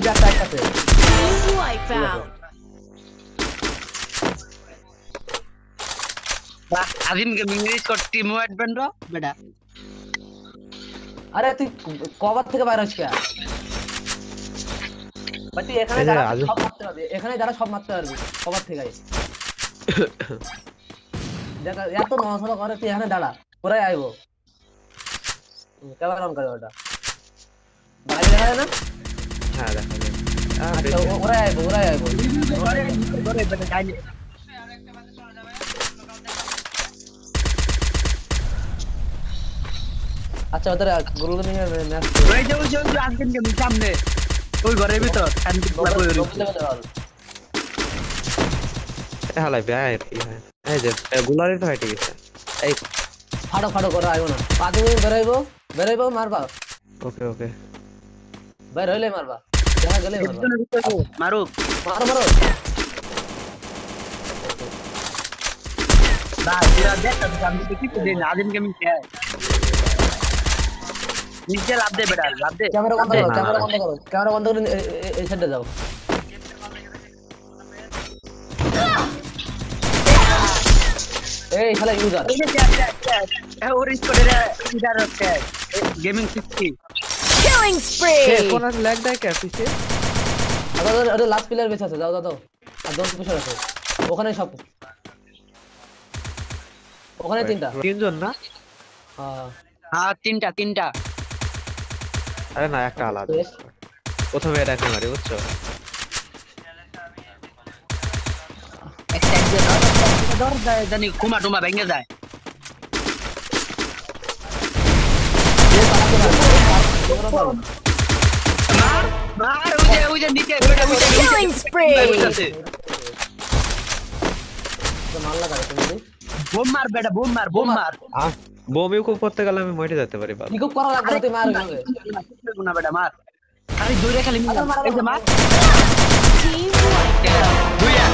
ওই যে একটা আছে Wipe out. Azim gaming Scott team wide band বেটা আরে তুই কভার থেকে বাইরে হচ্ছিস কেন বাটি এখানে এই যে যারা আজ- সব মারতে পারবে এখানে যারা সব মারতে পারবে কভার থেকে দেখ এত নসল করে তুই এখানে দাঁড়া ওরাই আইবো ক্যামেরা অন করে ওটা বাইরে দেখা যায় না হ্যাঁ দেখা যায় আচ্ছা ওরাই আইবো ধরে বেটা যাইনি আচ্ছা ওদের গুরু গেমিং এর ম্যাচ ওই যে আজিম গেমিং সামনে ওই ঘরের ভিতর শান্তি পুরা বই রইছে হালাই ভাই এই যে গুলারি তো হয়ে গেছে এই ফাড়ো ফাড়ো করে আইবো না 5 মিনিট বেরাইবো মারবা ওকে ওকে বের হইলে মারবা দেখা গেলে মারবা মারুক মারো মারো না পুরা দেখ আমি দেখি তো দিন আজিম গেমিং কে নিচে লাভ দে বেটা লাভ দে ক্যামেরা বন্ধ করো ক্যামেরা বন্ধ করে এই সাইডে যাও এই শালা ইউজার এই যে ওর স্কোরের ইদার হচ্ছে গেমিং 60 Killing spree. কোন ল্যাগ দেয় কে পিছে আরে লাস্ট প্লেয়ার বেঁচে আছে যাও যাও আর দশ পিছনে আছে ওখানে সব ওখানে তিনটা তিনজন না হ্যাঁ হ্যাঁ তিনটা আরে না একটা আলাদা প্রথমে এটা মারি বুঝছো একটা ধর জানি কুমা টুমা ভেঙে যায় মার ওই যে নিচে বেটা Killing spree. মাল লাগা তুমি বোম মার বেটা বোম মার বোম ইউকো করতে গেলে আমি মরে যেতে পারি বাবা কি করা লাগবে তুই মার গেলে না বেটা মার খালি দৌড়ে খালি এই যে মার Team wipe out. দুইয়া